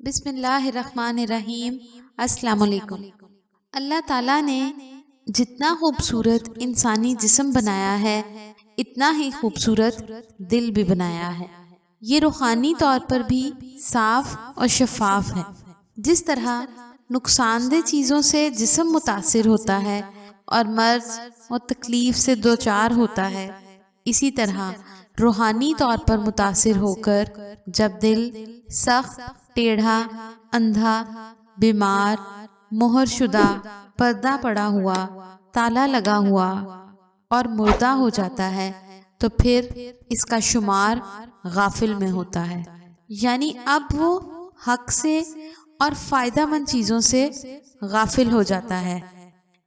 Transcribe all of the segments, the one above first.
بسم اللہ الرحمن الرحیم۔ السلام علیکم۔ اللہ تعالیٰ نے جتنا خوبصورت انسانی جسم بنایا ہے اتنا ہی خوبصورت دل بھی بنایا ہے۔ یہ روحانی طور پر بھی صاف اور شفاف ہے۔ جس طرح نقصان دہ چیزوں سے جسم متاثر ہوتا ہے اور مرض اور تکلیف سے دوچار ہوتا ہے، اسی طرح روحانی طور پر متاثر ہو کر جب دل سخت، ٹیڑھا، اندھا، بیمار، مہر شدہ، پردہ پڑا ہوا، تالا لگا ہوا اور مردہ ہو جاتا ہے تو پھر اس کا شمار غافل میں ہوتا ہے، یعنی اب وہ حق سے اور فائدہ مند چیزوں سے غافل ہو جاتا ہے۔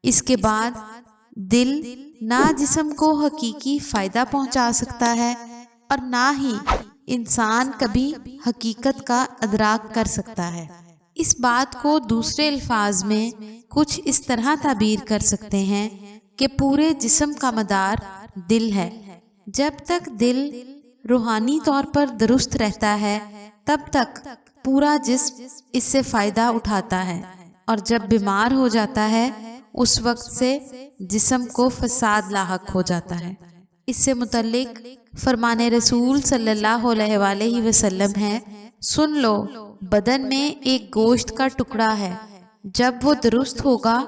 اس کے بعد دل نہ جسم کو حقیقی فائدہ پہنچا سکتا ہے اور نہ ہی انسان کبھی حقیقت کا ادراک کر سکتا ہے۔ اس بات کو دوسرے الفاظ میں کچھ اس طرح تعبیر کر سکتے ہیں کہ پورے جسم کا مدار دل ہے۔ جب تک دل روحانی طور پر درست رہتا ہے تب تک پورا جسم اس سے فائدہ اٹھاتا ہے، اور جب بیمار ہو جاتا ہے اس وقت سے جسم کو فساد لاحق ہو جاتا ہے۔ اس سے متعلق فرمان رسول صلی اللہ علیہ وآلہ وسلم ہے، سن لو، بدن میں ایک گوشت کا ٹکڑا ہے، جب وہ درست ہوگا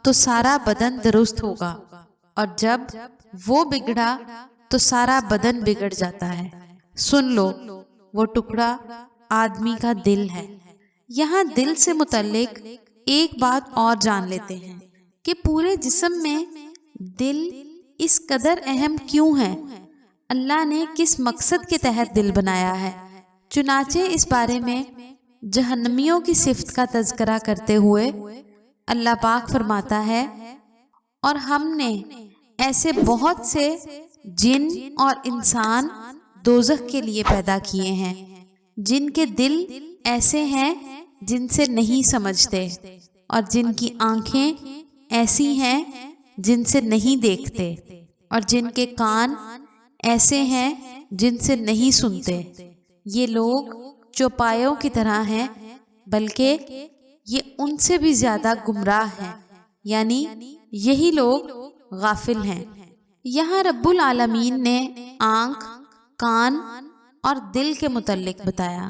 تو سارا بدن درست ہوگا، اور جب وہ بگڑا تو سارا بدن بگڑ جاتا ہے۔ سن لو، وہ ٹکڑا آدمی کا دل ہے۔ یہاں دل سے متعلق ایک بات اور جان لیتے ہیں کہ پورے جسم میں دل اس قدر اہم کیوں ہے، اللہ نے کس مقصد کے تحت دل بنایا ہے۔ چنانچہ اس بارے میں جہنمیوں کی صفت کا تذکرہ کرتے ہوئے اللہ پاک فرماتا ہے، اور ہم نے ایسے بہت سے جن اور انسان دوزخ کے لیے پیدا کیے ہیں جن کے دل ایسے ہیں جن سے نہیں سمجھتے، اور جن کی آنکھیں ایسی ہیں جن سے نہیں دیکھتے، اور جن کے کان ایسے ہیں جن سے نہیں سنتے۔ یہ لوگ چوپایوں کی طرح ہیں، بلکہ یہ ان سے بھی زیادہ گمراہ ہیں، یعنی یہی لوگ غافل ہیں۔ یہاں رب العالمین نے آنکھ، کان اور دل کے متعلق بتایا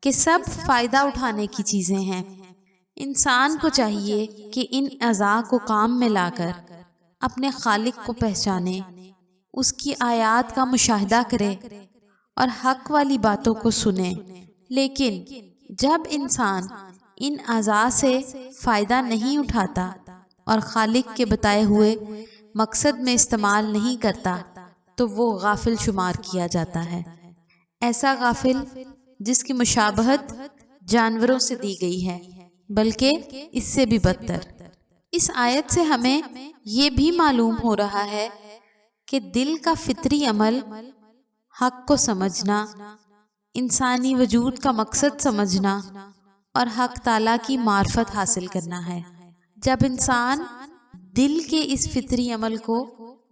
کہ سب فائدہ اٹھانے کی چیزیں ہیں۔ انسان کو چاہیے کہ ان اعضاء کو کام میں لا کر اپنے خالق کو پہچانے، اس کی آیات کا مشاہدہ کرے اور حق والی باتوں کو سنے۔ لیکن جب انسان ان اعضاء سے فائدہ نہیں اٹھاتا اور خالق کے بتائے ہوئے مقصد میں استعمال نہیں کرتا تو وہ غافل شمار کیا جاتا ہے۔ ایسا غافل جس کی مشابہت جانوروں سے دی گئی ہے، بلکہ اس سے بھی بدتر۔ اس آیت سے ہمیں یہ بھی معلوم ہو رہا ہے کہ دل کا فطری عمل حق کو سمجھنا، انسانی وجود کا مقصد سمجھنا اور حق تعالیٰ کی معرفت حاصل کرنا ہے۔ جب انسان دل کے اس فطری عمل کو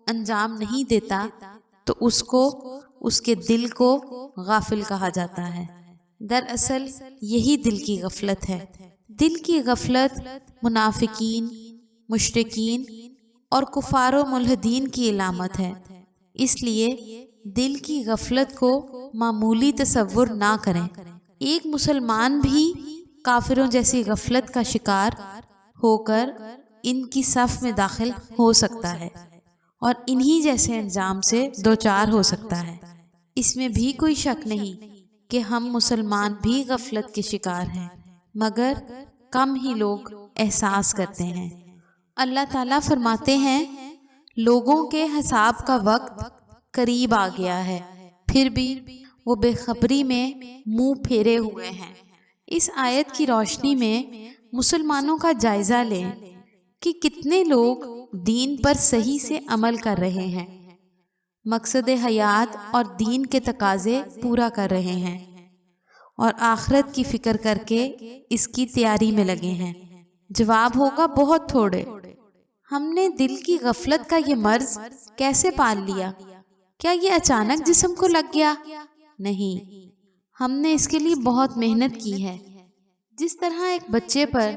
انجام نہیں دیتا تو اس کے دل کو غافل کہا جاتا ہے۔ دراصل یہی دل کی غفلت ہے۔ دل کی غفلت منافقین، مشرکین اور کفار و ملحدین کی علامت ہے۔ اس لیے دل کی غفلت کو معمولی تصور نہ کریں۔ ایک مسلمان بھی کافروں جیسی غفلت کا شکار ہو کر ان کی صف میں داخل ہو سکتا ہے اور انہی جیسے انجام سے دوچار ہو سکتا ہے۔ اس میں بھی کوئی شک نہیں کہ ہم مسلمان بھی غفلت کے شکار ہیں، مگر کم ہی لوگ احساس کرتے ہیں۔ اللہ تعالیٰ فرماتے ہیں، لوگوں کے حساب کا وقت قریب آ گیا ہے، پھر بھی وہ بے خبری میں منہ پھیرے ہوئے ہیں۔ اس آیت کی روشنی میں مسلمانوں کا جائزہ لیں کہ کتنے لوگ دین پر صحیح سے عمل کر رہے ہیں، مقصد حیات اور دین کے تقاضے پورا کر رہے ہیں، اور آخرت کی فکر کر کے اس کی تیاری میں لگے ہیں۔ جواب ہوگا بہت تھوڑے۔ ہم نے دل کی غفلت کا یہ مرض کیسے پال لیا؟ کیا یہ اچانک جسم کو لگ گیا؟ نہیں، ہم نے اس کے لیے بہت محنت کی ہے۔ جس طرح ایک بچے پر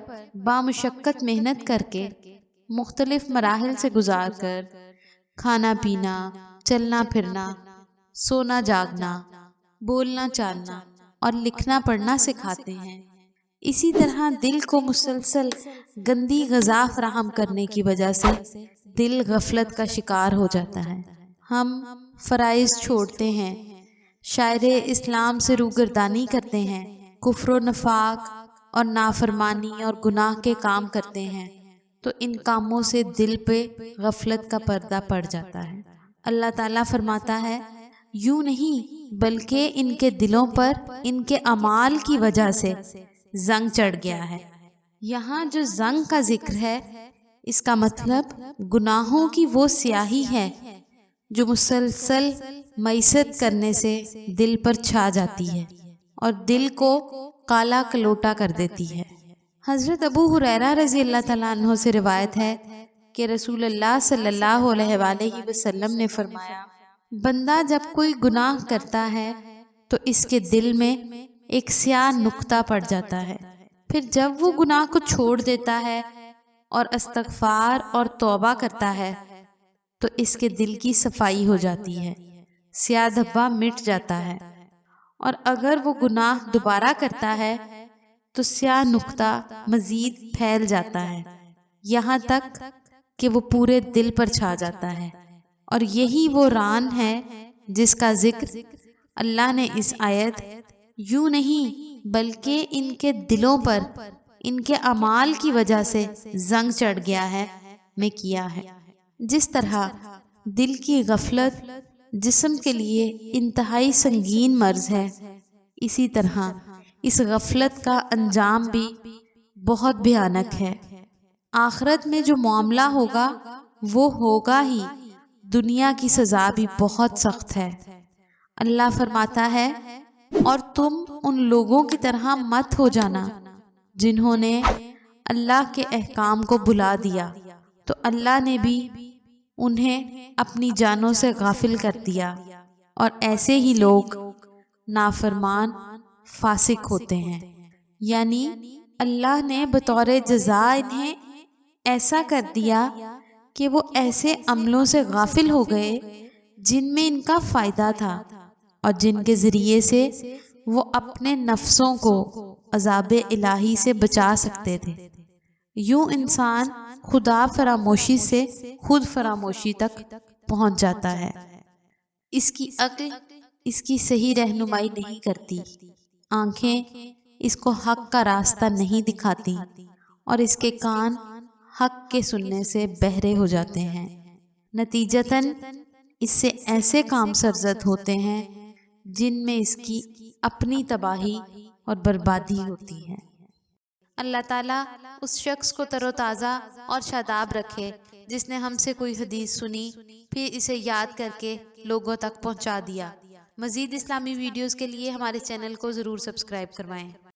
بامشقت محنت کر کے مختلف مراحل سے گزار کر کھانا پینا، چلنا پھرنا، سونا جاگنا، بولنا چالنا اور لکھنا پڑھنا سکھاتے ہیں، اسی طرح دل کو مسلسل گندی غذا فراہم کرنے کی وجہ سے دل غفلت کا شکار ہو جاتا ہے۔ ہم فرائض چھوڑتے ہیں، شاعر اسلام سے روگردانی کرتے ہیں، کفر و نفاق اور نافرمانی اور گناہ کے کام کرتے ہیں، تو ان کاموں سے دل پہ غفلت کا پردہ پڑ جاتا ہے۔ اللہ تعالیٰ فرماتا ہے یوں نہیں بلکہ ان کے دلوں پر ان کے اعمال کی وجہ سے زنگ چڑھ گیا ہے۔ یہاں جو زنگ کا ذکر ہے، اس کا مطلب گناہوں کی وہ سیاہی ہے جو مسلسل معیشت کرنے سے دل پر چھا جاتی ہے اور دل کو کالا کلوٹا کر دیتی ہے۔ حضرت ابو ہریرہ رضی اللہ تعالیٰ عنہ سے روایت ہے کہ رسول اللہ صلی اللہ علیہ وآلہ وسلم نے فرمایا، بندہ جب کوئی گناہ کرتا ہے تو اس کے دل میں ایک سیاہ نقطہ پڑ جاتا ہے، پھر جب وہ گناہ کو چھوڑ دیتا ہے اور استغفار اور توبہ کرتا ہے تو اس کے دل کی صفائی ہو جاتی ہے، سیاہ دھبا مٹ جاتا ہے، اور اگر وہ گناہ دوبارہ کرتا ہے تو سیاہ نقطہ مزید پھیل جاتا ہے یہاں تک کہ وہ پورے دل پر چھا جاتا ہے، اور یہی وہ ران ہے جس کا ذکر اللہ نے اس آیت یوں نہیں بلکہ ان کے دلوں پر ان کے اعمال کی وجہ سے زنگ چڑھ گیا ہے میں کیا ہے۔ جس طرح دل کی غفلت جسم کے لیے انتہائی سنگین مرض ہے، اسی طرح اس غفلت کا انجام بھی بہت بھیانک ہے۔ آخرت میں جو معاملہ ہوگا وہ ہوگا ہی، دنیا کی سزا بھی بہت سخت ہے۔ اللہ فرماتا ہے اور تم ان لوگوں کی طرح مت ہو جانا جنہوں نے اللہ کے احکام کو بھلا دیا تو اللہ نے بھی انہیں اپنی جانوں سے غافل کر دیا، اور ایسے ہی لوگ نافرمان فاسق ہوتے ہیں۔ یعنی اللہ نے بطور جزا انہیں ایسا کر دیا کہ وہ ایسے عملوں سے غافل ہو گئے جن میں ان کا فائدہ تھا اور جن کے ذریعے سے وہ اپنے نفسوں کو عذاب الہی سے بچا سکتے تھے۔ یوں انسان خدا فراموشی سے خود فراموشی تک پہنچ جاتا ہے۔ اس کی عقل اس کی صحیح رہنمائی نہیں کرتی، آنکھیں اس کو حق کا راستہ نہیں دکھاتی، اور اس کے کان حق کے سننے سے بہرے ہو جاتے ہیں۔ نتیجتاً اس سے ایسے کام سرزد ہوتے ہیں جن میں اس کی اپنی تباہی اور بربادی ہوتی ہے۔ اللہ تعالیٰ اس شخص کو تر و تازہ اور شاداب رکھے جس نے ہم سے کوئی حدیث سنی پھر اسے یاد کر کے لوگوں تک پہنچا دیا۔ مزید اسلامی ویڈیوز کے لیے ہمارے چینل کو ضرور سبسکرائب کروائیں۔